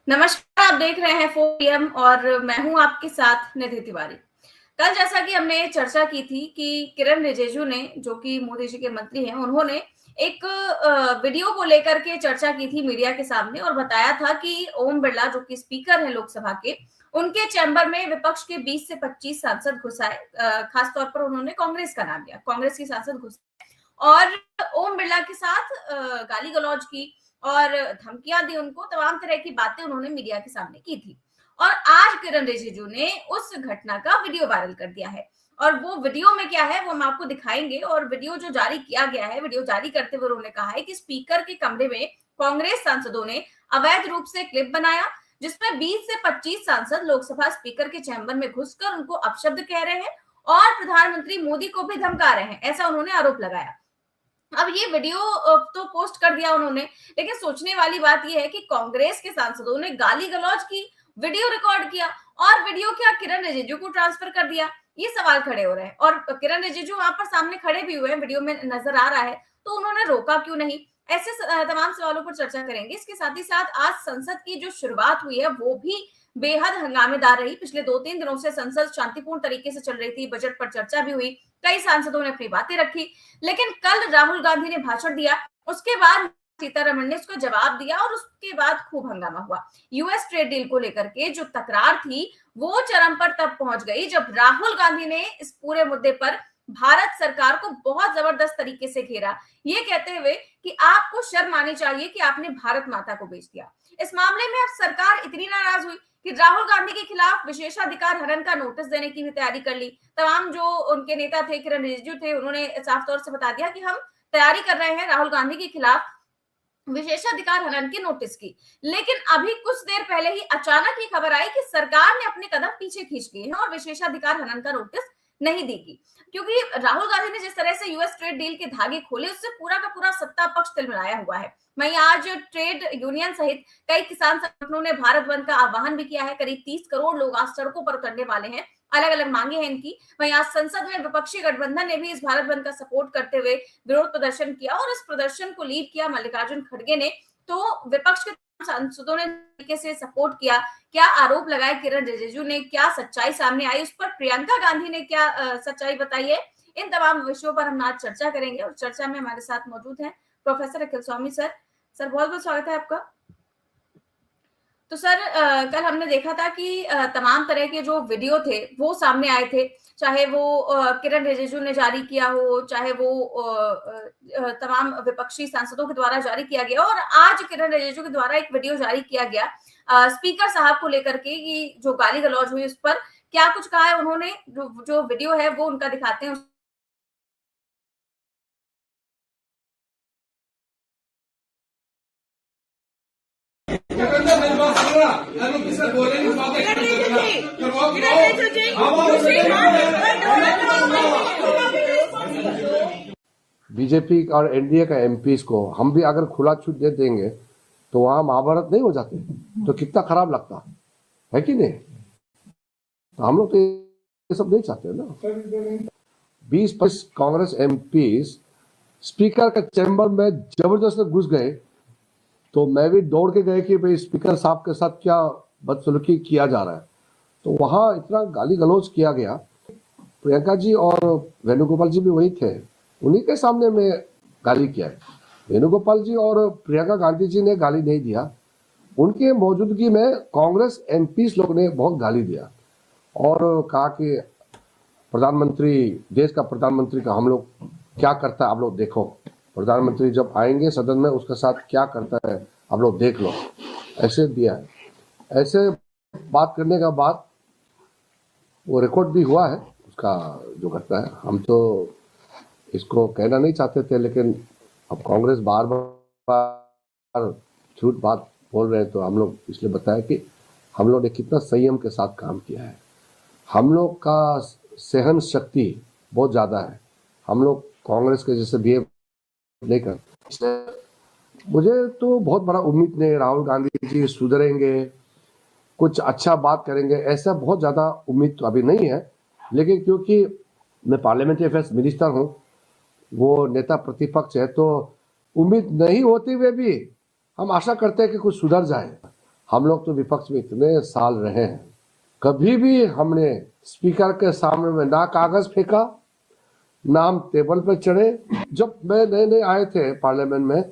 नमस्कार, आप देख रहे हैं 4PM और मैं हूं आपके साथ निधि तिवारी। कल जैसा कि हमने चर्चा की थी कि किरण रिजिजू ने, जो कि मोदी जी के मंत्री हैं, उन्होंने एक वीडियो को लेकर के चर्चा की थी मीडिया के सामने और बताया था कि ओम बिरला, जो कि स्पीकर हैं लोकसभा के, उनके चैम्बर में विपक्ष के 20 से 25 सांसद घुस आए। खासतौर पर उन्होंने कांग्रेस का नाम लिया, कांग्रेस की सांसद घुस और ओम बिरला के साथ गाली गलौज की और धमकियां दी उनको, तमाम तरह की बातें उन्होंने मीडिया के सामने की थी। और आज किरण रिजिजू ने उस घटना का वीडियो वायरल कर दिया है और वो वीडियो में क्या है वो हम आपको दिखाएंगे। और वीडियो जो जारी किया गया है, वीडियो जारी करते हुए उन्होंने कहा है कि स्पीकर के कमरे में कांग्रेस सांसदों ने अवैध रूप से क्लिप बनाया, जिसमें 20 से 25 सांसद लोकसभा स्पीकर के चैम्बर में घुसकर उनको अपशब्द कह रहे हैं और प्रधानमंत्री मोदी को भी धमका रहे हैं, ऐसा उन्होंने आरोप लगाया। अब ये वीडियो तो पोस्ट कर दिया उन्होंने, लेकिन सोचने वाली बात ये है कि कांग्रेस के सांसदों ने गाली गलौज की, वीडियो रिकॉर्ड किया और वीडियो क्या किरण रिजिजू को ट्रांसफर कर दिया। ये सवाल खड़े हो रहे हैं और किरण रिजिजू वहां पर सामने खड़े भी हुए हैं, वीडियो में नजर आ रहा है, तो उन्होंने रोका क्यों नहीं। ऐसे तमाम सवालों पर चर्चा करेंगे। इसके साथ ही साथ आज संसद की जो शुरुआत हुई है वो भी बेहद हंगामेदार रही। पिछले 2-3 दिनों से संसद शांतिपूर्ण तरीके से चल रही थी, बजट पर चर्चा भी हुई, कई सांसदों ने अपनी बातें रखी, लेकिन कल राहुल गांधी ने भाषण दिया, उसके बाद सीतारमण ने उसको जवाब दिया और उसके बाद खूब हंगामा हुआ। यूएस ट्रेड डील को लेकर के जो तकरार थी वो चरम पर तब पहुंच गई जब राहुल गांधी ने इस पूरे मुद्दे पर भारत सरकार को बहुत जबरदस्त तरीके से घेरा, ये कहते हुए कि आपको शर्म आनी चाहिए कि आपने भारत माता को बेच दिया। इस मामले में अब सरकार इतनी नाराज हुई कि राहुल गांधी के खिलाफ विशेषाधिकार हनन का नोटिस देने की भी तैयारी कर ली। तमाम जो उनके नेता थे, किरण रिजिजू थे, उन्होंने साफ तौर से बता दिया कि हम तैयारी कर रहे हैं राहुल गांधी के खिलाफ विशेषाधिकार हनन के नोटिस की। लेकिन अभी कुछ देर पहले ही अचानक ये खबर आई कि सरकार ने अपने कदम पीछे खींच लिए हैं और विशेषाधिकार हनन का नोटिस नहीं देगी, क्योंकि राहुल गांधी ने जिस तरह से यूएस ट्रेड डील के धागे खोले, उससे पूरा का पूरा सत्ता पक्ष तिलमिलाया हुआ है। वहीं आज ट्रेड यूनियन सहित कई किसान संगठनों ने भारत बंद का आह्वान भी किया है। करीब 30 करोड़ लोग आज सड़कों पर उतरने वाले हैं, अलग अलग मांगे हैं इनकी। वहीं आज संसद में विपक्षी गठबंधन ने भी इस भारत बंद का सपोर्ट करते हुए विरोध प्रदर्शन किया और इस प्रदर्शन को लीड किया मल्लिकार्जुन खड़गे ने। तो विपक्ष के सांसदों ने तरीके से सपोर्ट किया। क्या आरोप लगाए किरण रिजिजू ने, क्या सच्चाई सामने आई, उस पर प्रियंका गांधी ने क्या सच्चाई बताई है, इन तमाम विषयों पर हम आज चर्चा करेंगे। और चर्चा में हमारे साथ मौजूद हैं प्रोफेसर अखिल स्वामी सर। सर, बहुत बहुत स्वागत है आपका। तो सर, कल हमने देखा था कि तमाम तरह के जो वीडियो थे वो सामने आए थे, चाहे वो किरण रिजिजू ने जारी किया हो, चाहे वो तमाम विपक्षी सांसदों के द्वारा जारी किया गया, और आज किरण रिजिजू के द्वारा एक वीडियो जारी किया गया स्पीकर साहब को लेकर के कि जो गाली गलौज हुई उस पर क्या कुछ कहा है उन्होंने। जो वीडियो है वो उनका दिखाते हैं। बीजेपी और एनडीए का एमपीज को हम भी अगर खुला छूट दे देंगे तो वहां महाभारत नहीं हो जाते, तो कितना खराब लगता है कि नहीं। तो हम लोग तो ये सब नहीं चाहते ना। 20-25 कांग्रेस एमपीज स्पीकर के चैम्बर में जबरदस्त घुस गए, तो मैं भी दौड़ के गए कि भाई स्पीकर साहब के साथ क्या बदसलूकी किया जा रहा है। तो वहां इतना गाली गलौज किया गया। प्रियंका जी और वेणुगोपाल जी भी वही थे, उन्हीं के सामने में गाली किया है। वेणुगोपाल जी और प्रियंका गांधी जी ने गाली नहीं दिया, उनके मौजूदगी में कांग्रेस एमपीस लोग ने बहुत गाली दिया और कहा कि प्रधानमंत्री, देश का प्रधानमंत्री का हम लोग क्या करता है आप लोग देखो, प्रधानमंत्री जब आएंगे सदन में उसके साथ क्या करता है आप लोग देख लो, ऐसे दिया है। ऐसे बात करने का बाद वो रिकॉर्ड भी हुआ है उसका जो घटना है। हम तो इसको कहना नहीं चाहते थे, लेकिन अब कांग्रेस बार बार झूठ बात बोल रहे हैं तो हम लोग इसलिए बताया कि हम लोग ने कितना संयम के साथ काम किया है। हम लोग का सहन शक्ति बहुत ज़्यादा है, हम लोग कांग्रेस के जैसे बिहेव नहीं करते। मुझे तो बहुत बड़ा उम्मीद नहीं, राहुल गांधी जी सुधरेंगे, कुछ अच्छा बात करेंगे, ऐसा बहुत ज़्यादा उम्मीद तो अभी नहीं है। लेकिन क्योंकि मैं पार्लियामेंट्री अफेयर्स मिनिस्टर हूँ, वो नेता प्रतिपक्ष है, तो उम्मीद नहीं होते हुए भी हम आशा करते हैं कि कुछ सुधर जाए। हम लोग तो विपक्ष में इतने साल रहे हैं, कभी भी हमने स्पीकर के सामने में ना कागज फेंका, ना हम टेबल पे चढ़े। जब मैं नए नए आए थे पार्लियामेंट में,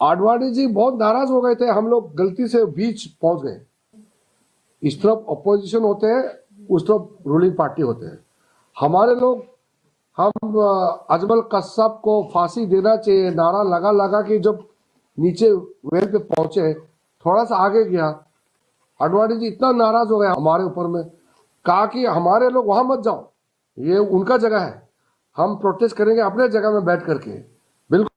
आडवाणी जी बहुत नाराज हो गए थे, हम लोग गलती से बीच पहुंच गए। इस तरफ अपोजिशन होते हैं, उस तरफ रूलिंग पार्टी होते हैं। हमारे लोग, हम अजमल कस्सब को फांसी देना चाहिए नारा लगा लगा कि जब नीचे वेल पे पहुंचे, थोड़ा सा आगे गया, आडवाणी जी इतना नाराज हो गए हमारे ऊपर में, कहा कि हमारे लोग वहां मत जाओ, ये उनका जगह है, हम प्रोटेस्ट करेंगे अपने जगह में बैठ करके। बिल्कुल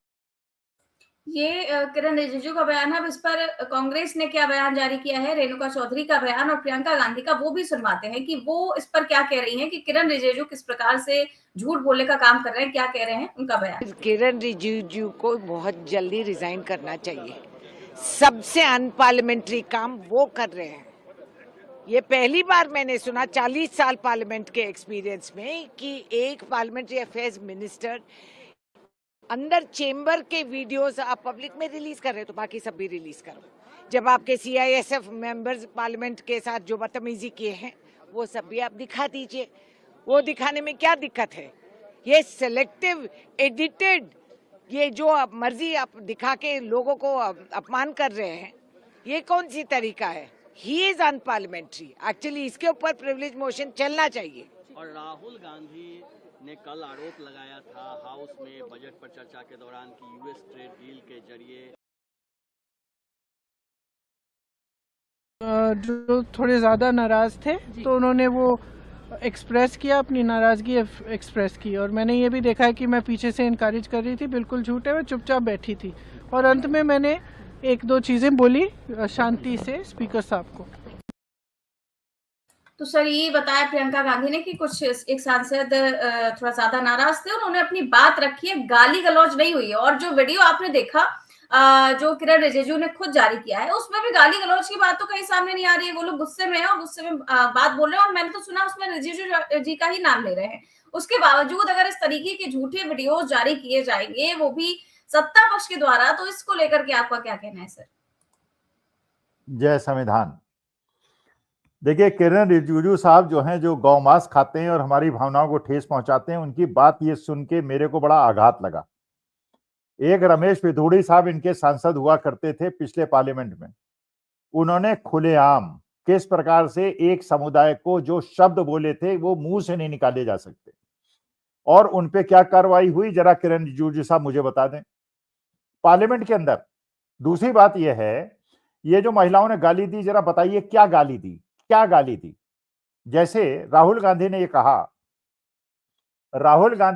ये किरण रिजिजू का बयान है। अब इस पर कांग्रेस ने क्या बयान जारी किया है, रेणुका चौधरी का बयान और प्रियंका गांधी का, वो भी सुनवाते हैं कि वो इस पर क्या कह रही हैं, कि किरण रिजिजू किस प्रकार से झूठ बोलने का काम कर रहे हैं, क्या कह रहे हैं, उनका बयान। किरण रिजिजू को बहुत जल्दी रिजाइन करना चाहिए। सबसे अनपार्लियामेंट्री काम वो कर रहे हैं। ये पहली बार मैंने सुना 40 साल पार्लियामेंट के एक्सपीरियंस में कि एक पार्लियामेंट्री अफेयर्स मिनिस्टर अंदर चेंबर के वीडियोस आप पब्लिक में रिलीज कर रहे हो, तो बाकी सब भी रिलीज करो। जब आपके CISF मेंबर्स पार्लियामेंट के साथ जो बदतमीजी किए हैं वो सब भी आप दिखा दीजिए। वो दिखाने में क्या दिक्कत है? ये सिलेक्टिव एडिटेड, ये जो आप मर्जी आप दिखा के लोगों को अपमान कर रहे हैं, ये कौन सी तरीका है? He is unparliamentary. एक्चुअली इसके ऊपर प्रिविलेज मोशन चलना चाहिए। और राहुल गांधी ने कल आरोप लगाया था हाउस में बजट पर चर्चा के दौरान कि US ट्रेड डील के जरिए जो थोड़े ज़्यादा नाराज़ थे तो उन्होंने वो एक्सप्रेस किया, अपनी नाराज़गी एक्सप्रेस की। और मैंने ये भी देखा है कि मैं पीछे से इनकरेज कर रही थी, बिल्कुल झूठ है, मैं चुपचाप बैठी थी। और अंत में मैंने एक दो चीज़ें बोली शांति से स्पीकर साहब को। तो सर ये बताया प्रियंका गांधी ने कि कुछ एक सांसद थोड़ा ज्यादा नाराज थे, उन्होंने अपनी बात रखी है, गाली गलौज नहीं हुई है। और जो वीडियो आपने देखा जो किरण रिजिजू ने खुद जारी किया है, उसमें भी गाली गलौज की बात तो कहीं सामने नहीं आ रही है। वो लोग गुस्से में है और गुस्से में बात बोल रहे हैं, और मैंने तो सुना उसमें रिजिजू जी का ही नाम ले रहे हैं। उसके बावजूद अगर इस तरीके के झूठे वीडियो जारी किए जाएंगे, वो भी सत्ता पक्ष के द्वारा, तो इसको लेकर के आपका क्या कहना है सर? जय संविधान। देखिए, किरण रिजिजू साहब जो हैं, जो गौ मांस खाते हैं और हमारी भावनाओं को ठेस पहुंचाते हैं, उनकी बात ये सुन के मेरे को बड़ा आघात लगा। एक रमेश पिथौड़ी साहब इनके सांसद हुआ करते थे पिछले पार्लियामेंट में। उन्होंने खुलेआम किस प्रकार से एक समुदाय को जो शब्द बोले थे वो मुंह से नहीं निकाले जा सकते, और उनपे क्या कार्रवाई हुई, जरा किरण रिजिजू साहब मुझे बता दें पार्लियामेंट के अंदर। दूसरी बात यह है, ये जो महिलाओं ने गाली दी, जरा बताइए क्या गाली दी, क्या गाली दी? जैसे राहुल गांधी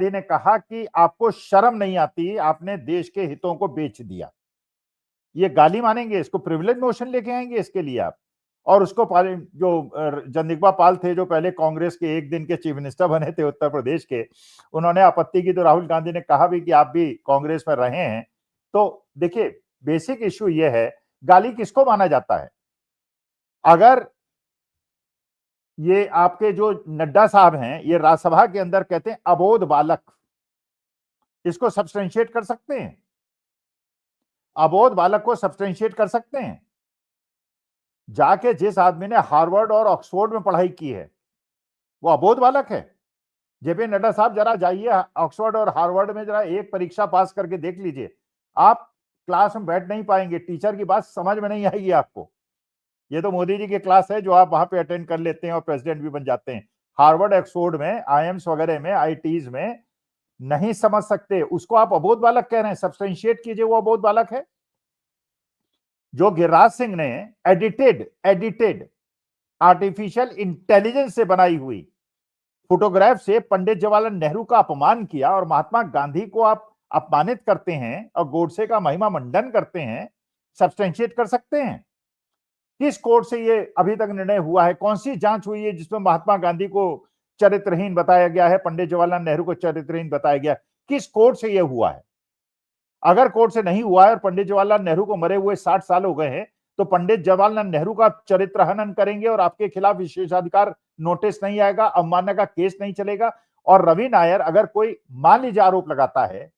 ने कहा कि आपको शर्म नहीं आती, आपने देश के हितों को बेच दिया। ये गाली मानेंगे? इसको प्रिविलेज मोशन लेके आएंगे इसके लिए आप? और उसको जो जगदीप पाल थे, जो पहले कांग्रेस के एक दिन के चीफ मिनिस्टर बने थे उत्तर प्रदेश के, उन्होंने आपत्ति की, तो राहुल गांधी ने कहा भी कि आप भी कांग्रेस में रहे हैं। तो देखिए, बेसिक इश्यू ये है, गाली किसको माना जाता है? अगर ये आपके जो नड्डा साहब हैं, ये राज्यसभा के अंदर कहते हैं अबोध बालक, इसको सब्सटेंशिएट कर सकते हैं? अबोध बालक को सब्सटेंशिएट कर सकते हैं? जाके जिस आदमी ने हार्वर्ड और ऑक्सफोर्ड में पढ़ाई की है, वो अबोध बालक है? जेपी नड्डा साहब, जरा जाइए ऑक्सफोर्ड और हार्वर्ड में, जरा एक परीक्षा पास करके देख लीजिए। आप क्लास में बैठ नहीं पाएंगे, टीचर की बात समझ में नहीं आएगी आपको। ये तो मोदी जी की क्लास है जो आप वहां पे अटेंड कर लेते हैं और प्रेसिडेंट भी बन जाते हैं। हार्वर्ड, ऑक्सफोर्ड में, IIMs वगैरह में, IITs में नहीं समझ सकते, उसको आप अबोध बालक कह रहे हैं। सब्सटेंशिएट कीजिए, वो अबोध बालक है। जो गिरिराज सिंह ने एडिटेड आर्टिफिशियल इंटेलिजेंस से बनाई हुई फोटोग्राफ से पंडित जवाहरलाल नेहरू का अपमान किया, और महात्मा गांधी को आप अपमानित करते हैं और गोडसे का महिमा मंडन करते हैं, सब्सटेंशिएट कर सकते हैं? किस कोर्ट से ये अभी तक निर्णय हुआ है? कौन सी जांच हुई है जिसमें महात्मा गांधी को चरित्रहीन बताया गया है, पंडित जवाहरलाल नेहरू को चरित्रहीन बताया गया? किस कोर्ट से ये हुआ है? अगर कोर्ट से नहीं हुआ है और पंडित जवाहरलाल नेहरू को मरे हुए 60 साल हो गए हैं, तो पंडित जवाहरलाल नेहरू का चरित्र हनन करेंगे और आपके खिलाफ विशेषाधिकार नोटिस नहीं आएगा, अवमानना का केस नहीं चलेगा। और रवि नायर, अगर कोई मान लीजिए आरोप लगाता है,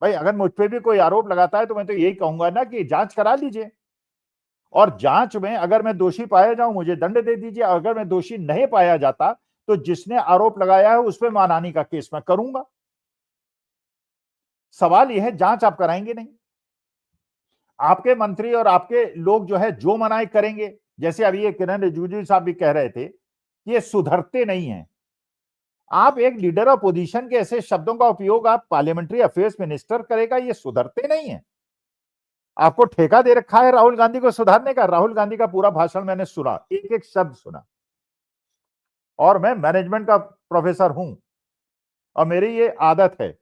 भाई अगर मुझ पे भी कोई आरोप लगाता है तो मैं तो यही कहूंगा ना कि जांच करा लीजिए। और जांच में अगर मैं दोषी पाया जाऊं मुझे दंड दे दीजिए, अगर मैं दोषी नहीं पाया जाता तो जिसने आरोप लगाया है उस पर मानहानि का केस मैं करूंगा। सवाल यह है जांच आप कराएंगे नहीं, आपके मंत्री और आपके लोग जो है जो मनाई करेंगे। जैसे अभी ये किरण रिजिजू साहब भी कह रहे थे कि ये सुधरते नहीं हैं। आप एक लीडर अपोजिशन के ऐसे शब्दों का उपयोग आप पार्लियामेंट्री अफेयर्स मिनिस्टर करेगा, ये सुधरते नहीं है। आपको ठेका दे रखा है राहुल गांधी को सुधारने का। राहुल गांधी का पूरा भाषण मैंने सुना, एक एक शब्द सुना, और मैं मैनेजमेंट का प्रोफेसर हूं और मेरी ये आदत है,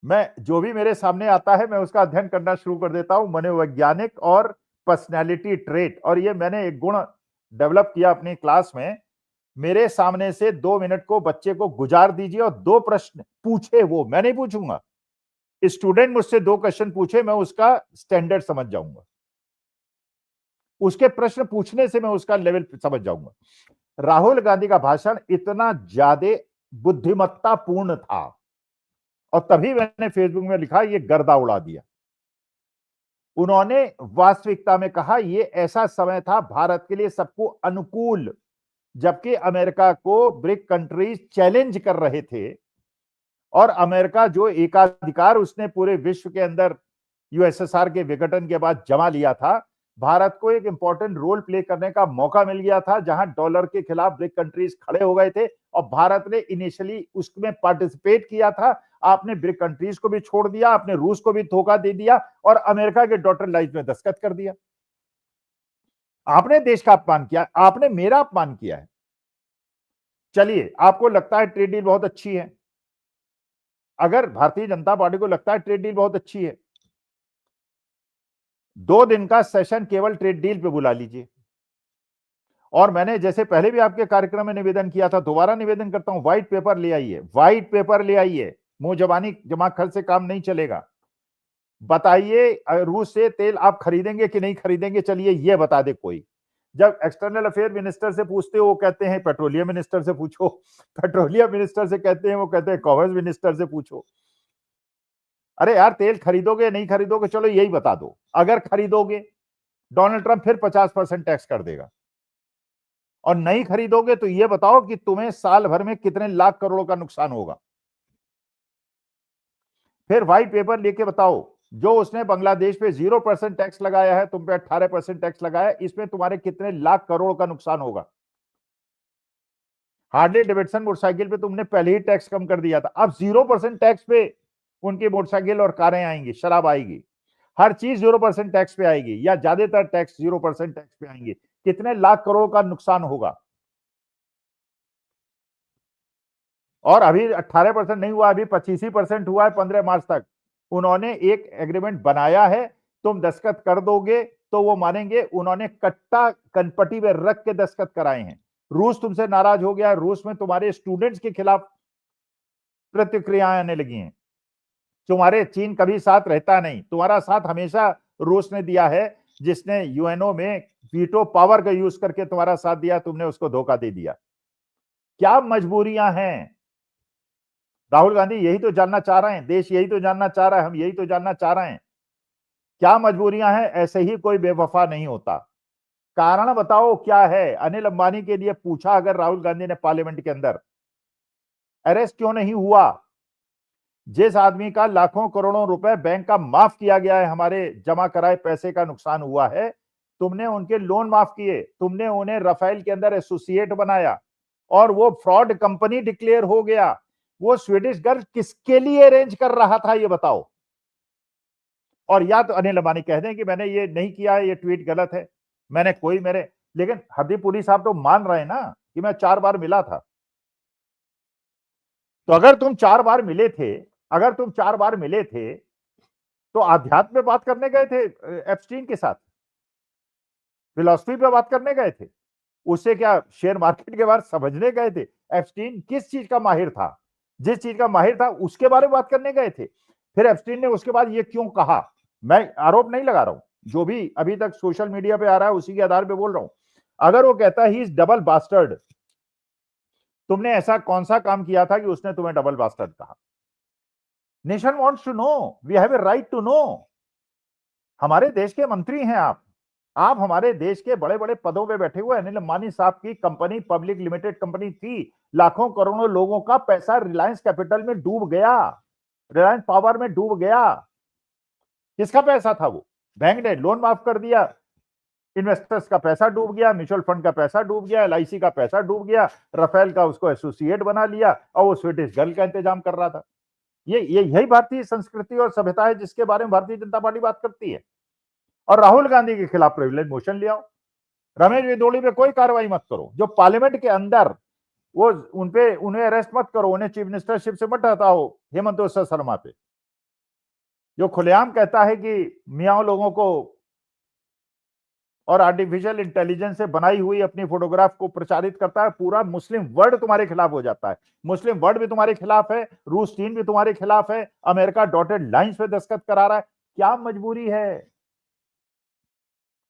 मैं जो भी मेरे सामने आता है मैं उसका अध्ययन करना शुरू कर देता हूं, मनोवैज्ञानिक और पर्सनैलिटी ट्रेट। और ये मैंने एक गुण डेवलप किया अपनी क्लास में, मेरे सामने से 2 मिनट को बच्चे को गुजार दीजिए और 2 प्रश्न पूछे, वो मैं नहीं पूछूंगा, स्टूडेंट मुझसे 2 क्वेश्चन पूछे, मैं उसका स्टैंडर्ड समझ जाऊंगा, उसके प्रश्न पूछने से मैं उसका लेवल समझ जाऊंगा। राहुल गांधी का भाषण इतना ज्यादा बुद्धिमत्तापूर्ण था और तभी मैंने फेसबुक में लिखा ये गर्दा उड़ा दिया। उन्होंने वास्तविकता में कहा ये ऐसा समय था भारत के लिए सबको अनुकूल, जबकि अमेरिका को ब्रिक कंट्रीज चैलेंज कर रहे थे और अमेरिका जो एकाधिकार उसने पूरे विश्व के अंदर यूएसएसआर के विघटन के बाद जमा लिया था, भारत को एक इंपॉर्टेंट रोल प्ले करने का मौका मिल गया था, जहां डॉलर के खिलाफ ब्रिक कंट्रीज खड़े हो गए थे और भारत ने इनिशियली उसमें पार्टिसिपेट किया था। आपने ब्रिक कंट्रीज को भी छोड़ दिया, आपने रूस को भी धोखा दे दिया और अमेरिका के डॉटर लाइन में दस्तखत कर दिया। आपने देश का अपमान किया, आपने मेरा अपमान किया है। चलिए, आपको लगता है ट्रेड डील बहुत अच्छी है, अगर भारतीय जनता पार्टी को लगता है ट्रेड डील बहुत अच्छी है, 2 दिन का सेशन केवल ट्रेड डील पे बुला लीजिए। और मैंने जैसे पहले भी आपके कार्यक्रम में निवेदन किया था, दोबारा निवेदन करता हूं, व्हाइट पेपर ले आइए, व्हाइट पेपर ले आइए, मुंह जबानी दिमाग से काम नहीं चलेगा। बताइए रूस से तेल आप खरीदेंगे कि नहीं खरीदेंगे, चलिए ये बता दे कोई। जब एक्सटर्नल अफेयर मिनिस्टर से पूछते हो वो कहते हैं पेट्रोलियम मिनिस्टर से पूछो, पेट्रोलियम मिनिस्टर से कहते हैं वो कहते हैं कॉमर्स मिनिस्टर से पूछो। अरे यार तेल खरीदोगे नहीं खरीदोगे, चलो यही बता दो। अगर खरीदोगे डोनाल्ड ट्रंप फिर 50% टैक्स कर देगा, और नहीं खरीदोगे तो ये बताओ कि तुम्हें साल भर में कितने लाख करोड़ों का नुकसान होगा। फिर व्हाइट पेपर लेके बताओ, जो उसने बांग्लादेश पे 0% टैक्स लगाया है, तुम पे 18% टैक्स लगाया, इसमें तुम्हारे कितने लाख करोड़ का नुकसान होगा। हार्ले डेविडसन मोटरसाइकिल पे तुमने पहले ही टैक्स कम कर दिया था, अब 0% टैक्स पे उनकी मोटरसाइकिल और कारें आएंगी, शराब आएगी, हर चीज 0% टैक्स पे आएगी, या ज्यादातर टैक्स 0% टैक्स पे आएंगे। कितने लाख करोड़ का नुकसान होगा। और अभी 18% नहीं हुआ, अभी 25% हुआ है 15 मार्च तक। उन्होंने एक एग्रीमेंट बनाया है, तुम दस्तखत कर दोगे तो वो मानेंगे। उन्होंने कट्टा कनपट्टी में रख के दस्तखत कराए हैं। रूस तुमसे नाराज हो गया, रूस में तुम्हारे स्टूडेंट्स के खिलाफ प्रतिक्रियाएं आने लगी हैं। तुम्हारे चीन कभी साथ रहता नहीं, तुम्हारा साथ हमेशा रूस ने दिया है, जिसने यूएनओ में वीटो पावर का यूज करके तुम्हारा साथ दिया, तुमने उसको धोखा दे दिया। क्या मजबूरियां हैं। राहुल गांधी यही तो जानना चाह रहे हैं, देश यही तो जानना चाह रहा है, हम यही तो जानना चाह रहे हैं, क्या मजबूरियां हैं। ऐसे ही कोई बेवफा नहीं होता। कारण बताओ क्या है। अनिल अंबानी के लिए पूछा अगर राहुल गांधी ने पार्लियामेंट के अंदर, अरेस्ट क्यों नहीं हुआ। जिस आदमी का लाखों करोड़ों रुपए बैंक का माफ किया गया है, हमारे जमा कराए पैसे का नुकसान हुआ है, तुमने उनके लोन माफ किए, तुमने उन्हें राफेल के अंदर एसोसिएट बनाया और वो फ्रॉड कंपनी डिक्लेयर हो गया। वो स्वीडिश गर्ल किसके लिए अरेंज कर रहा था ये बताओ। और या तो अनिल अंबानी कह दें कि मैंने ये नहीं किया है, ये ट्वीट गलत है, मैंने कोई मेरे, लेकिन हरदीप पुरी साहब तो मान रहे हैं ना कि मैं 4 बार मिला था। तो अगर तुम 4 बार मिले थे, अगर तुम 4 बार मिले थे तो आध्यात्म पे बात करने गए थे एप्स्टीन के साथ, फिलॉसफी पे बात करने गए थे, उससे क्या शेयर मार्केट के बारे समझने गए थे। एप्स्टीन किस चीज का माहिर था, जिस चीज का माहिर था उसके बारे में बात करने गए थे। फिर एप्स्टीन ने उसके बाद ये क्यों कहा, मैं आरोप नहीं लगा रहा हूं, जो भी अभी तक सोशल मीडिया पे आ रहा है उसी के आधार पे बोल रहा हूं। अगर वो कहता है ही इज डबल बास्टर्ड, तुमने ऐसा कौन सा काम किया था कि उसने तुम्हें डबल बास्टर्ड कहा। Nation wants to know, we have a right to know. हमारे देश के मंत्री हैं आप, आप हमारे देश के बड़े बड़े पदों पे बैठे हुए अनिल अंबानी साहब की कंपनी पब्लिक लिमिटेड कंपनी थी, लाखों करोड़ों लोगों का पैसा रिलायंस कैपिटल में डूब गया, रिलायंस पावर में डूब गया। किसका पैसा था वो? बैंक ने लोन माफ कर दिया, इन्वेस्टर्स का पैसा डूब गया, म्यूचुअल फंड का पैसा डूब गया, LIC का पैसा डूब गया, राफेल का उसको एसोसिएट बना लिया और वो स्वीडिश गर्ल का इंतजाम कर रहा था। ये यही भारतीय संस्कृति और सभ्यता है जिसके बारे में भारतीय जनता पार्टी बात करती है। और राहुल गांधी के खिलाफ प्रिविलेज मोशन ले आओ, रमेश बिदोड़ी पे कोई कार्रवाई मत करो, जो पार्लियामेंट के अंदर वो उन्हें अरेस्ट मत करो, उन्हें चीफ मिनिस्टरशिप से मत हटाओ हेमंत बिस्वा शर्मा पे, जो खुलेआम कहता है कि मियाँ लोगों को और आर्टिफिशियल इंटेलिजेंस से बनाई हुई अपनी फोटोग्राफ को प्रचारित करता है। पूरा मुस्लिम वर्ल्ड तुम्हारे खिलाफ हो जाता है, मुस्लिम वर्ल्ड भी तुम्हारे खिलाफ है, रूस चीन भी तुम्हारे खिलाफ है, अमेरिका डॉटेड लाइंस पे दस्तखत करा रहा है। क्या मजबूरी है?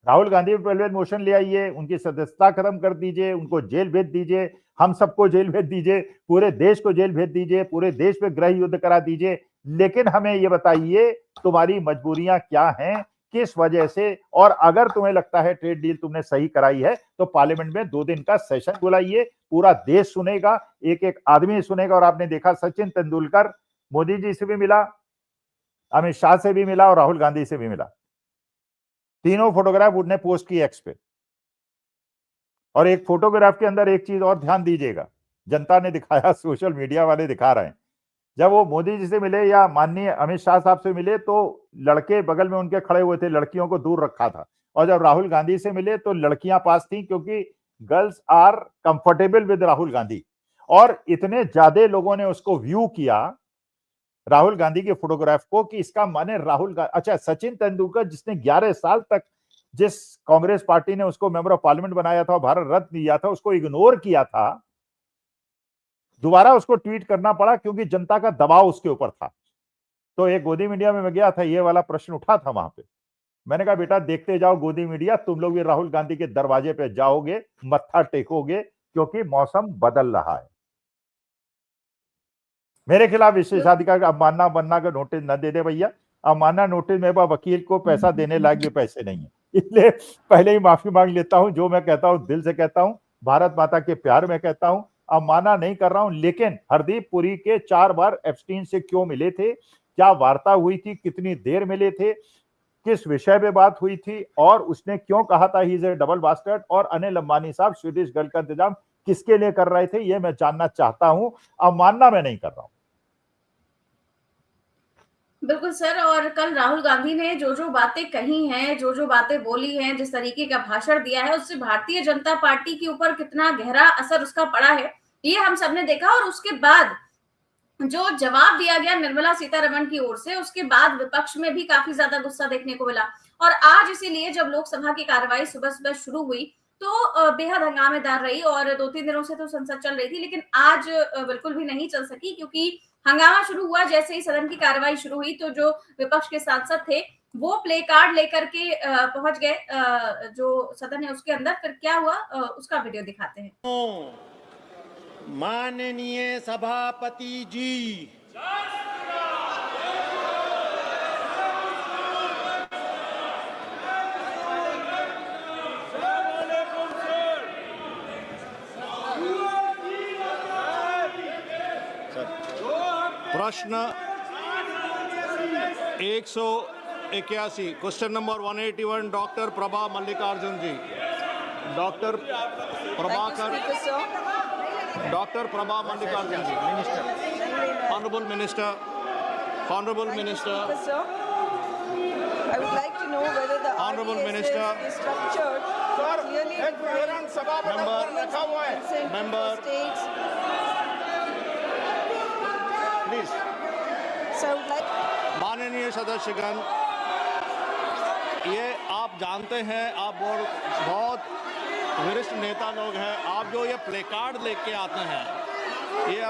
राहुल गांधी पे मोशन ले आइए, उनकी सदस्यता खत्म कर दीजिए, उनको जेल भेज दीजिए, हम सबको जेल भेज दीजिए, पूरे देश को जेल भेज दीजिए, पूरे देश पे गृह युद्ध करा दीजिए, लेकिन हमें ये बताइए तुम्हारी मजबूरियां क्या हैं, किस वजह से, और अगर तुम्हें लगता है ट्रेड डील तुमने सही कराई है तो पार्लियामेंट में 2 दिन का सेशन बुलाइए, पूरा देश सुनेगा, एक एक आदमी सुनेगा। और आपने देखा सचिन तेंदुलकर मोदी जी से भी मिला, अमित शाह से भी मिला और राहुल गांधी से भी मिला। तीनों फोटोग्राफ उन्होंने पोस्ट की एक्स पे। और एक फोटोग्राफ के अंदर एक चीज और ध्यान दीजिएगा, जनता ने दिखाया, सोशल मीडिया वाले दिखा रहे हैं, जब वो मोदी जी से मिले या माननीय अमित शाह साहब से मिले तो लड़के बगल में उनके खड़े हुए थे, लड़कियों को दूर रखा था, और जब राहुल गांधी से मिले तो लड़कियां पास थी, क्योंकि girls are comfortable with Rahul Gandhi. और इतने ज्यादा लोगों ने उसको व्यू किया राहुल गांधी के फोटोग्राफ को कि इसका माने राहुल गांधी, अच्छा सचिन तेंदुलकर जिसने 11 साल तक जिस कांग्रेस पार्टी ने उसको मेंबर ऑफ पार्लियामेंट बनाया था, भारत रत्न दिया था, उसको इग्नोर किया था, दोबारा उसको ट्वीट करना पड़ा क्योंकि जनता का दबाव उसके ऊपर था। तो एक गोदी मीडिया में मैं गया था, ये वाला प्रश्न उठा था वहां पे, मैंने कहा बेटा देखते जाओ गोदी मीडिया, तुम लोग भी राहुल गांधी के दरवाजे पे जाओगे, मत्था टेकोगे, क्योंकि मौसम बदल रहा है। मेरे खिलाफ विशेषाधिकार अवमानना बनना का नोटिस न दे दे भैया, अवमानना नोटिस मेरे पास वकील को पैसा देने लायक भी पैसे नहीं है, इसलिए पहले ही माफी मांग लेता हूं। जो मैं कहता हूं दिल से कहता हूं, भारत माता के प्यार में कहता हूं, अवमानना नहीं कर रहा हूं। लेकिन हरदीप पुरी के 4 बार एप्स्टीन से क्यों मिले थे, क्या वार्ता हुई थी, कितनी देर मिले थे, किस विषय पे बात हुई थी, और उसने क्यों कहा था he is a double bastard, और अनिल अंबानी साहब स्वीडिश गर्ल का इंतजाम किसके लिए कर रहे थे, ये मैं जानना चाहता हूं। अवमानना मैं नहीं कर रहा हूं। बिल्कुल सर, और कल राहुल गांधी ने जो जो बातें कही हैं, जो जो बातें बोली हैं, जिस तरीके का भाषण दिया है, उससे भारतीय जनता पार्टी के ऊपर कितना गहरा असर उसका पड़ा है, ये हम सबने देखा। और उसके बाद जो जवाब दिया गया निर्मला सीतारमण की ओर से, उसके बाद विपक्ष में भी काफी ज्यादा गुस्सा देखने को मिला। और आज इसीलिए जब लोकसभा की कार्रवाई सुबह सुबह शुरू हुई तो बेहद हंगामेदार रही, और 2-3 दिनों से तो संसद चल रही थी, लेकिन आज बिल्कुल भी नहीं चल सकी, क्योंकि हंगामा शुरू हुआ जैसे ही सदन की कार्रवाई शुरू हुई तो जो विपक्ष के सांसद थे वो प्ले कार्ड लेकर के पहुंच गए जो सदन है उसके अंदर। फिर क्या हुआ उसका वीडियो दिखाते हैं। माननीय सभापति जी, प्रश्न 181, question number 181, doctor Prabha Mallikarjun ji, doctor Prabha Mallikarjun ji, minister, honourable minister, I would like to know whether the Honorable RDSS Minister. is structured clearly member, states. Please. So I would like. माननीय सदस्यगण, ये आप जानते हैं, आप बहुत वरिष्ठ नेता लोग हैं, आप जो ये प्ले कार्ड लेके आते हैं, ये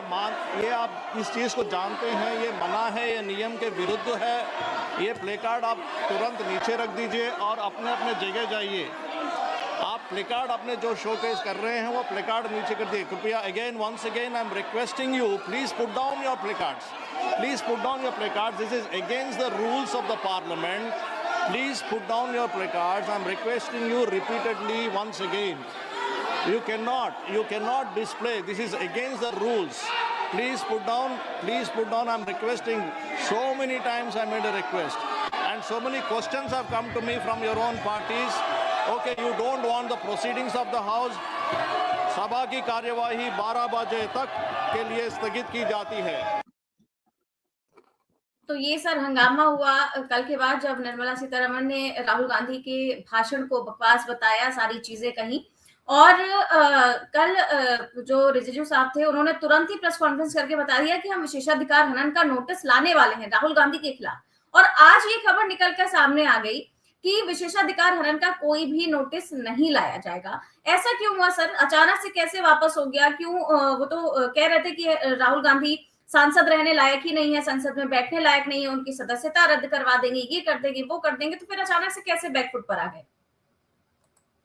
आप इस चीज़ को जानते हैं, ये मना है, ये नियम के विरुद्ध है। ये प्ले कार्ड आप तुरंत नीचे रख दीजिए और अपने अपने जगह जाइए। आप प्ले कार्ड अपने जो शोकेस कर रहे हैं वो प्ले कार्ड नीचे कर दिए कृपया। Once again I am requesting you, please put down your placards, please put down your placards. This is against the rules of the parliament. Please put down your placards. I'm requesting you repeatedly once again. You cannot display. This is against the rules. Please put down. I'm requesting. So many times I made a request. And so many questions have come to me from your own parties. Okay, you don't want the proceedings of the House. सभा की कार्यवाही 12 बजे तक के लिए स्थगित की जाती है। तो ये सर हंगामा हुआ कल के बाद जब निर्मला सीतारमण ने राहुल गांधी के भाषण को बकवास बताया, सारी चीजें कही। और कल जो रिजिजू साहब थे उन्होंने तुरंत ही प्रेस कॉन्फ्रेंस करके बता दिया कि हम विशेषाधिकार हनन का नोटिस लाने वाले हैं राहुल गांधी के खिलाफ। और आज ये खबर निकलकर सामने आ गई कि विशेषाधिकार हनन का कोई भी नोटिस नहीं लाया जाएगा। ऐसा क्यों हुआ सर? अचानक से कैसे वापस हो गया? क्यों? वो तो कह रहे थे कि राहुल गांधी सांसद रहने लायक ही नहीं है, संसद में बैठने लायक नहीं है, उनकी सदस्यता रद्द करवा देंगे, ये कर देंगे, वो कर देंगे। तो फिर अचानक से कैसे बैकफुट पर आ गए?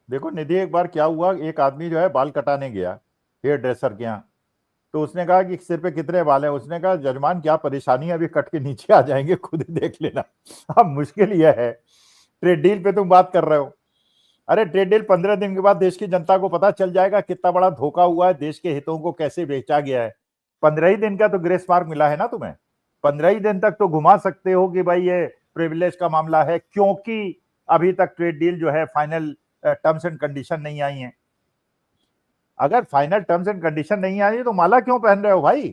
देखो निधि, एक बार क्या हुआ, एक आदमी जो है बाल कटाने गया हेयर ड्रेसर के यहाँ, तो उसने कहा कि सिर पे कितने बाल हैं? उसने कहा जजमान क्या परेशानी है, अभी कट के नीचे आ जाएंगे, खुद ही देख लेना। अब मुश्किल यह है, ट्रेड डील पे तुम बात कर रहे हो। अरे ट्रेड डील 15 दिन के बाद देश की जनता को पता चल जाएगा कितना बड़ा धोखा हुआ है, देश के हितों को कैसे बेचा गया है। 15 ही दिन का तो ग्रेस मार्क मिला है ना तुम्हें। 15 ही दिन तक तो घुमा सकते हो कि भाई ये प्रिविलेज का मामला है, क्योंकि अभी तक ट्रेड डील जो है फाइनल टर्म्स एंड कंडीशन नहीं आई है। अगर फाइनल टर्म्स एंड कंडीशन नहीं आई तो माला क्यों पहन रहे हो भाई?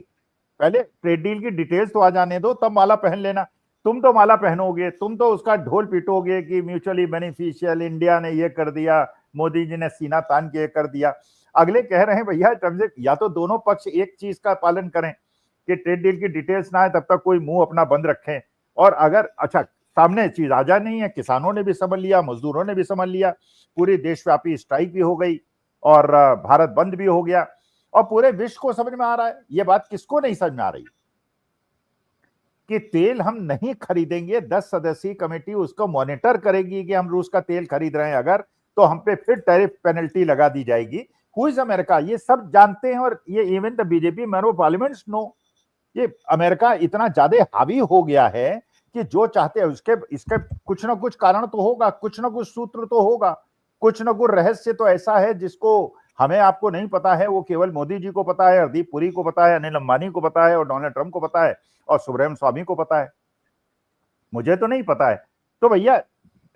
पहले ट्रेड डील की डिटेल्स तो आ जाने दो, तब माला पहन लेना। तुम तो माला पहनोगे, तुम तो उसका ढोल पीटोगे कि म्यूचुअली बेनिफिशियल, इंडिया ने ये कर दिया, मोदी जी ने सीना तान के ये कर दिया। अगले कह रहे हैं भैया टर्म्स, या तो दोनों पक्ष एक चीज का पालन करें कि ट्रेड डील की डिटेल्स ना आए तब तक कोई मुंह अपना बंद रखें, और अगर अच्छा सामने चीज आ जा नहीं है, किसानों ने भी समझ लिया, मजदूरों ने भी समझ लिया, पूरी देशव्यापी स्ट्राइक भी हो गई और भारत बंद भी हो गया, और पूरे विश्व को समझ में आ रहा है। ये बात किसको नहीं समझ में आ रही कि तेल हम नहीं खरीदेंगे, 10 सदस्यीय कमेटी उसको मॉनिटर करेगी कि हम रूस का तेल खरीद रहे हैं अगर, तो हम पे फिर टैरिफ पेनल्टी लगा दी जाएगी। हु इज अमेरिका, ये सब जानते हैं, और ये even the BJP member of parliament know, ये अमेरिका इतना ज्यादा हावी हो गया है कि जो चाहते हैं उसके इसके कुछ ना कुछ कारण तो होगा, कुछ ना कुछ सूत्र तो होगा, कुछ ना कुछ रहस्य तो ऐसा है जिसको हमें आपको नहीं पता है, वो केवल मोदी जी को पता है, हरदीप पुरी को पता है, अनिल अंबानी को पता है, और डोनाल्ड ट्रंप को पता है, और सुब्रमण्यम स्वामी को पता है। मुझे तो नहीं पता है। तो भैया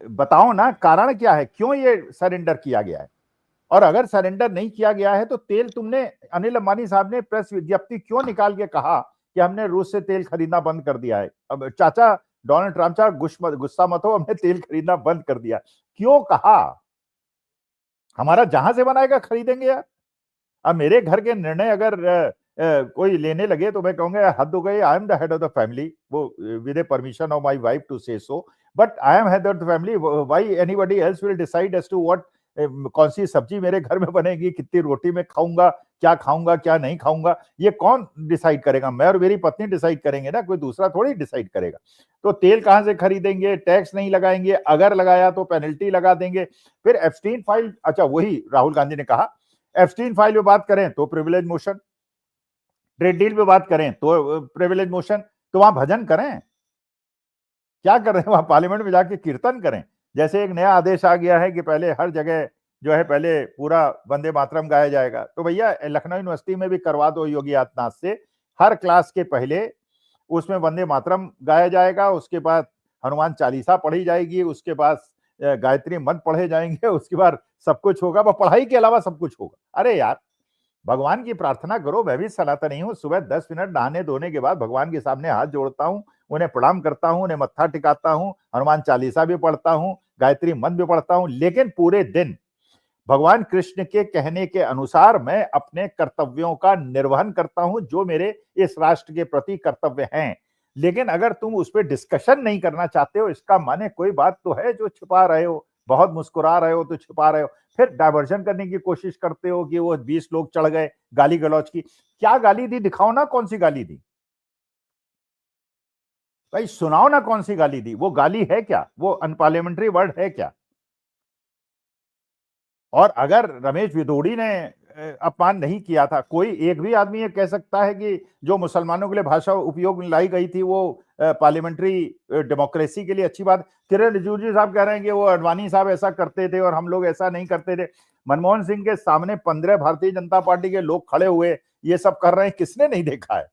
बताओ ना, कारण क्या है, क्यों ये सरेंडर किया गया है? और अगर सरेंडर नहीं किया गया है तो तेल तुमने, अनिल अंबानी साहब ने प्रेस विज्ञप्ति क्यों निकाल के कहा कि हमने रूस से तेल खरीदना बंद कर दिया है? अब चाचा डोनाल्ड ट्रंप साहब गुस्सा मत हो, हमने तेल खरीदना बंद कर दिया, क्यों कहा? हमारा जहां से बनाएगा खरीदेंगे यार। अब मेरे घर के निर्णय अगर कोई लेने लगे तो मैं कहूंगा हद हो गई, I am the head of the family, वो with the permission of my wife to say so, but I am head of the family, why anybody else will decide as to what, कौन सी सब्जी मेरे घर में बनेगी, कितनी रोटी में खाऊंगा क्या नहीं खाऊंगा, ये कौन डिसाइड करेगा? मैं और मेरी पत्नी डिसाइड करेंगे ना, कोई दूसरा थोड़ी डिसाइड करेगा। तो तेल कहां से खरीदेंगे? टैक्स नहीं लगाएंगे, अगर लगाया तो पेनल्टी लगा देंगे। फिर एब्सटीन फाइल, अच्छा वही राहुल गांधी ने कहा एब्सटीन फाइल पे बात करें तो प्रिविलेज मोशन, ट्रेड डील पे बात करें तो प्रिविलेज मोशन, तो वहां भजन करें, क्या कर रहे हैं वहां? पार्लियामेंट में जाके कीर्तन करें। जैसे एक नया आदेश आ गया है कि पहले हर जगह जो है पहले पूरा वंदे मातरम गाया जाएगा, तो भैया लखनऊ यूनिवर्सिटी में भी करवा दो योगी आदित्यनाथ से, हर क्लास के पहले उसमें वंदे मातरम गाया जाएगा, उसके बाद हनुमान चालीसा पढ़ी जाएगी, उसके बाद गायत्री मंत्र पढ़े जाएंगे, उसके बाद सब कुछ होगा, पढ़ाई के अलावा सब कुछ होगा। अरे यार भगवान की प्रार्थना करो। मैं भी सनातनी हूँ, सुबह 10 मिनट नहाने धोने के बाद भगवान के सामने हाथ जोड़ता हूँ, उन्हें प्रणाम करता हूँ, उन्हें मत्था टिकाता हूँ, हनुमान चालीसा भी पढ़ता हूँ, गायत्री मंत्र भी पढ़ता हूँ, लेकिन पूरे दिन भगवान कृष्ण के कहने के अनुसार मैं अपने कर्तव्यों का निर्वहन करता हूं, जो मेरे इस राष्ट्र के प्रति कर्तव्य हैं। लेकिन अगर तुम उस पर डिस्कशन नहीं करना चाहते हो, इसका माने कोई बात तो है जो छिपा रहे हो, बहुत मुस्कुरा रहे हो तो छिपा रहे हो, फिर डायवर्जन करने की कोशिश करते हो कि वो 20 लोग चढ़ गए गाली गलौज की। क्या गाली दी? दिखाओ ना कौन सी गाली दी भाई, सुनाओ ना कौन सी गाली दी। वो गाली है क्या? वो अनपार्लियामेंट्री वर्ड है क्या? और अगर रमेश विदोड़ी ने अपमान नहीं किया था। कोई एक भी आदमी ये कह सकता है कि जो मुसलमानों के लिए भाषा उपयोग में लाई गई थी वो पार्लियामेंट्री डेमोक्रेसी के लिए अच्छी बात। किरण रिजिजू साहब कह रहे हैं कि वो अडवाणी साहब ऐसा करते थे और हम लोग ऐसा नहीं करते थे। मनमोहन सिंह के सामने 15 भारतीय जनता पार्टी के लोग खड़े हुए ये सब कर रहे हैं, किसने नहीं देखा है।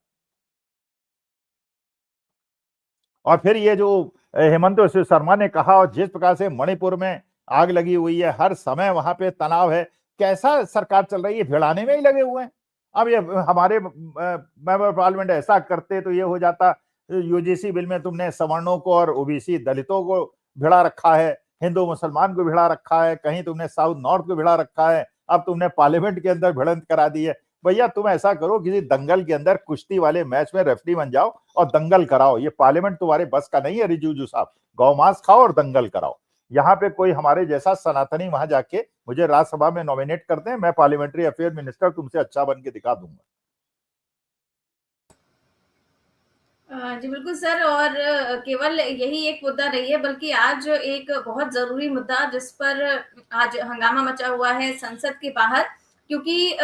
और फिर ये जो हेमंत बिस्वा शर्मा ने कहा, और जिस प्रकार से मणिपुर में आग लगी हुई है, हर समय वहां पे तनाव है, कैसा सरकार चल रही है, भिड़ाने में ही लगे हुए हैं। अब ये हमारे मेंबर पार्लियामेंट ऐसा करते तो ये हो जाता। यूजीसी बिल में तुमने सवर्णों को और ओबीसी दलितों को भिड़ा रखा है, हिंदू मुसलमान को भिड़ा रखा है, कहीं तुमने साउथ नॉर्थ को भिड़ा रखा है, अब तुमने पार्लियामेंट के अंदर भिड़ंत करा दी है। भैया तुम ऐसा करो, किसी दंगल के अंदर कुश्ती वाले मैच में रेफरी बन जाओ और दंगल कराओ। ये पार्लियामेंट तुम्हारे बस का नहीं है रिजिजू साहब। गौ मांस खाओ और दंगल कराओ। यहाँ पे कोई हमारे जैसा सनातनी वहां जाके मुझे राज्यसभा में नॉमिनेट करते हैं, मैं पार्लियामेंट्री अफेयर मिनिस्टर तुमसे अच्छा बन के दिखा दूंगा। जी बिल्कुल सर, और केवल यही एक मुद्दा नहीं है बल्कि आज एक बहुत जरूरी मुद्दा जिस पर आज हंगामा मचा हुआ है संसद के बाहर, क्योंकि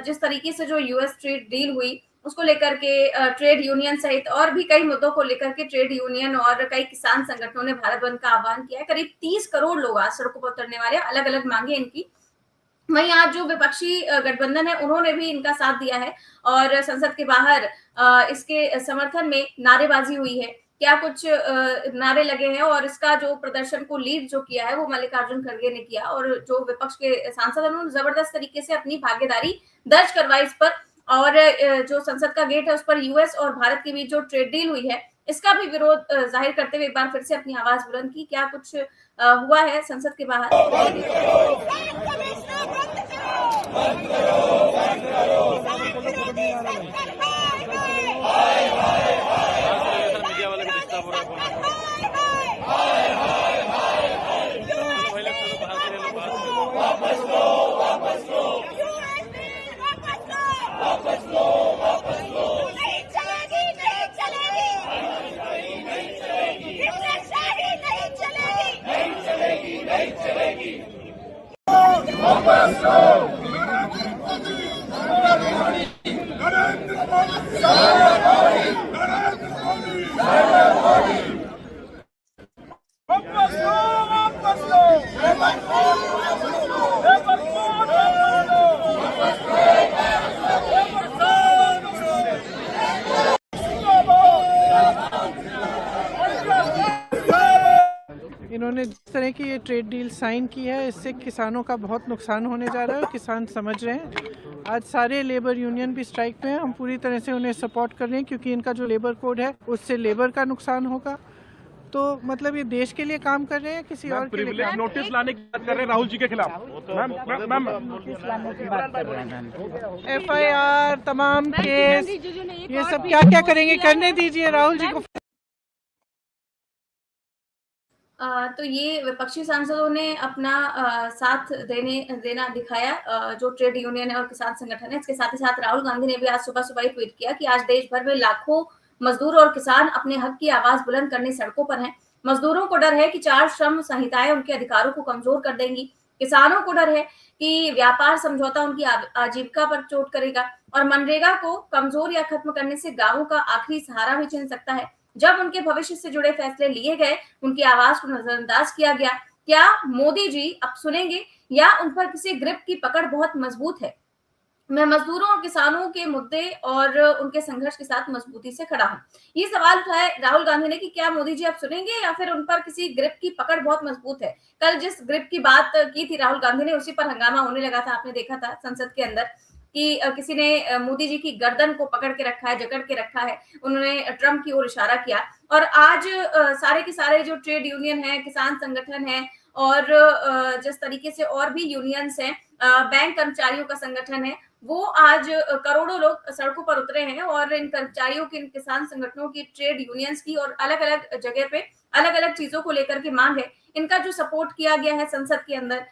जिस तरीके से जो यूएस ट्रेड डील हुई उसको लेकर के ट्रेड यूनियन सहित और भी कई मुद्दों को लेकर के ट्रेड यूनियन और कई किसान संगठनों ने भारत बंद का आह्वान किया है। करीब 30 करोड़ लोग आज सड़कों पर उतरने वाले, अलग अलग मांगे इनकी। वहीं आज जो विपक्षी गठबंधन है उन्होंने भी इनका साथ दिया है और संसद के बाहर इसके समर्थन में नारेबाजी हुई है। क्या कुछ नारे लगे हैं और इसका जो प्रदर्शन को लीड जो किया है वो मल्लिकार्जुन खड़गे ने किया, और जो विपक्ष के सांसद हैं उन्होंने जबरदस्त तरीके से अपनी भागीदारी दर्ज करवाई इस पर। और जो संसद का गेट है उस पर यूएस और भारत के बीच जो ट्रेड डील हुई है इसका भी विरोध जाहिर करते हुए एक बार फिर से अपनी आवाज बुलंद की। क्या कुछ हुआ है संसद के बाहर? इन्होंने जिस तरह की ये ट्रेड डील साइन की है इससे किसानों का बहुत नुकसान होने जा रहा है और किसान समझ रहे हैं। आज सारे लेबर यूनियन भी स्ट्राइक पे हैं। हम पूरी तरह से उन्हें सपोर्ट कर रहे हैं क्योंकि इनका जो लेबर कोड है उससे लेबर का नुकसान होगा। तो मतलब ये देश के लिए काम कर रहे हैं, किसी और के लिए नोटिस लाने की बात कर रहे हैं राहुल जी के खिलाफ। FIR तमाम केस ये सब क्या क्या करेंगे करने दीजिए राहुल जी को। तो ये विपक्षी सांसदों ने अपना साथ देना दिखाया जो ट्रेड यूनियन है और किसान संगठन है। इसके साथ ही साथ राहुल गांधी ने भी आज सुबह सुबह ही ट्वीट किया कि आज देश भर में लाखों मजदूर और किसान अपने हक की आवाज बुलंद करने सड़कों पर हैं। मजदूरों को डर है कि 4 श्रम संहिताएं उनके अधिकारों को कमजोर कर देंगी। किसानों को डर है कि व्यापार समझौता उनकी आजीविका पर चोट करेगा और मनरेगा को कमजोर या खत्म करने से गांवों का आखिरी सहारा भी छिन सकता है। जब उनके भविष्य से जुड़े फैसले लिए गए, उनकी आवाज को नजरअंदाज किया गया। क्या मोदी जी अब सुनेंगे या उन पर किसी ग्रिप की पकड़ बहुत मजबूत है? मैं मजदूरों और किसानों के मुद्दे और उनके संघर्ष के साथ मजबूती से खड़ा हूं। ये सवाल उठाया राहुल गांधी ने कि क्या मोदी जी अब सुनेंगे या फिर उन पर किसी ग्रिप की पकड़ बहुत मजबूत है। कल जिस ग्रिप की बात की थी राहुल गांधी ने उसी पर हंगामा होने लगा था। आपने देखा था संसद के अंदर कि किसी ने मोदी जी की गर्दन को पकड़ के रखा है, जकड़ के रखा है। उन्होंने ट्रंप की ओर इशारा किया। और आज सारे के सारे जो ट्रेड यूनियन है, किसान संगठन है और जिस तरीके से और भी यूनियंस हैं, बैंक कर्मचारियों का संगठन है, वो आज करोड़ों लोग सड़कों पर उतरे हैं और इन कर्मचारियों की, इन किसान संगठनों की, ट्रेड यूनियंस की और अलग अलग जगह पे अलग अलग चीजों को लेकर के मांग है। इनका जो सपोर्ट किया गया है संसद के अंदर,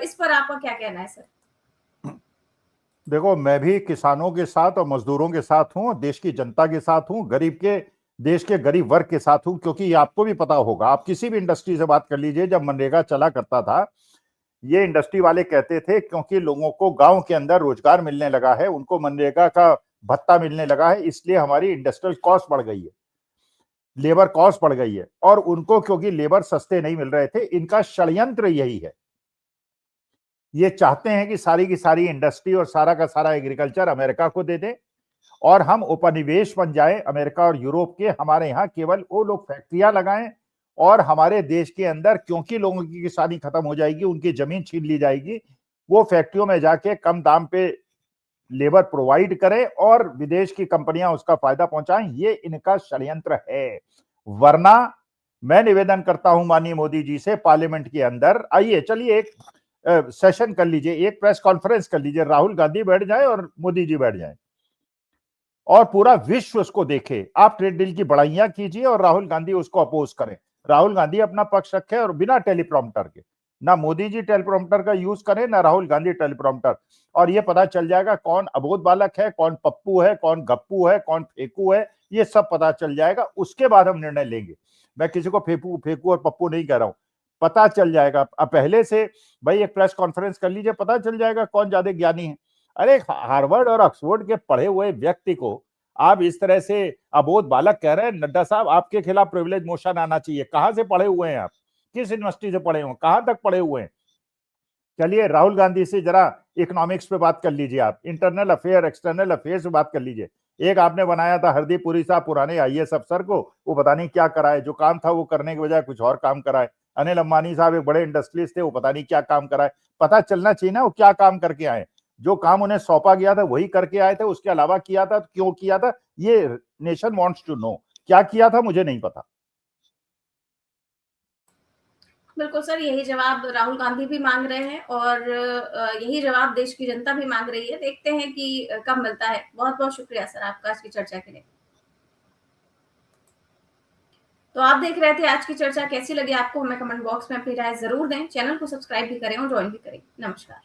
इस पर आपका क्या कहना है सर? देखो, मैं भी किसानों के साथ और मजदूरों के साथ हूं, देश की जनता के साथ हूं, देश के गरीब वर्ग के साथ हूं, क्योंकि आपको भी पता होगा, आप किसी भी इंडस्ट्री से बात कर लीजिए, जब मनरेगा चला करता था ये इंडस्ट्री वाले कहते थे क्योंकि लोगों को गांव के अंदर रोजगार मिलने लगा है, उनको मनरेगा का भत्ता मिलने लगा है, इसलिए हमारी इंडस्ट्रियल कॉस्ट बढ़ गई है, लेबर कॉस्ट बढ़ गई है, और उनको क्योंकि लेबर सस्ते नहीं मिल रहे थे। इनका षड्यंत्र यही है, ये चाहते हैं कि सारी की सारी इंडस्ट्री और सारा का सारा एग्रीकल्चर अमेरिका को दे दें और हम उपनिवेश बन जाए अमेरिका और यूरोप के, हमारे यहाँ केवल वो लोग फैक्ट्रियां लगाएं और हमारे देश के अंदर क्योंकि लोगों की किसानी खत्म हो जाएगी, उनकी जमीन छीन ली जाएगी, वो फैक्ट्रियों में जाके कम दाम पे लेबर प्रोवाइड करें और विदेश की कंपनियां उसका फायदा पहुंचाएं। ये इनका षड्यंत्र है। वरना मैं निवेदन करता हूं माननीय मोदी जी से, पार्लियामेंट के अंदर आइए, चलिए एक सेशन कर लीजिए, एक प्रेस कॉन्फ्रेंस कर लीजिए, राहुल गांधी बैठ जाए और मोदी जी बैठ जाए और पूरा विश्व उसको देखे। आप ट्रेड डील की बड़ाइयां कीजिए और राहुल गांधी उसको अपोज करें, राहुल गांधी अपना पक्ष रखे और बिना टेलीप्रॉम्प्टर के, ना मोदी जी टेलीप्रॉम्प्टर का यूज करें ना राहुल गांधी टेलीप्रॉम्प्टर, और ये पता चल जाएगा कौन अबोध बालक है, कौन पप्पू है, कौन गप्पू है, कौन फेकू है, ये सब पता चल जाएगा। उसके बाद हम निर्णय लेंगे। मैं किसी को फेकू और पप्पू नहीं कह रहा हूं, पता चल जाएगा। अब पहले से भाई एक प्रेस कॉन्फ्रेंस कर लीजिए, पता चल जाएगा कौन ज्यादा ज्ञानी है। अरे हार्वर्ड और ऑक्सफोर्ड के पढ़े हुए व्यक्ति को आप इस तरह से अबोध बालक कह रहे हैं। नड्डा साहब, आपके खिलाफ प्रिविलेज मोशन आना चाहिए। कहां से पढ़े हुए हैं आप, किस यूनिवर्सिटी से पढ़े हुए, कहां तक पढ़े हुए हैं? चलिए राहुल गांधी से जरा इकोनॉमिक्स पे बात कर लीजिए, आप इंटरनल अफेयर एक्सटर्नल अफेयर से बात कर लीजिए। एक आपने बनाया था हरदीप पुरी साहब, पुराने आईएएस अफसर को, वो पता नहीं क्या कराए, जो काम था वो करने के बजाय कुछ और काम कराए। अनिल अंबानी साहब एक बड़े इंडस्ट्रियलिस्ट थे, वो पता नहीं क्या काम कराए। पता चलना चाहिए ना वो क्या काम करके आए। जो काम उन्हें सौंपा गया था वही करके आए थे, उसके अलावा किया था तो क्यों किया था, ये नेशन वांट्स टू नो। क्या किया था मुझे नहीं पता। बिल्कुल सर, यही जवाब राहुल गांधी भी मांग रहे हैं और यही जवाब देश की जनता भी मांग रही है। देखते हैं कि कब मिलता है। बहुत बहुत शुक्रिया सर आपका आज की चर्चा के लिए। तो आप देख रहे थे आज की चर्चा, कैसी लगी आपको हमें कमेंट बॉक्स में अपनी राय जरूर दें। चैनल को सब्सक्राइब भी करें और ज्वाइन भी करें। नमस्कार।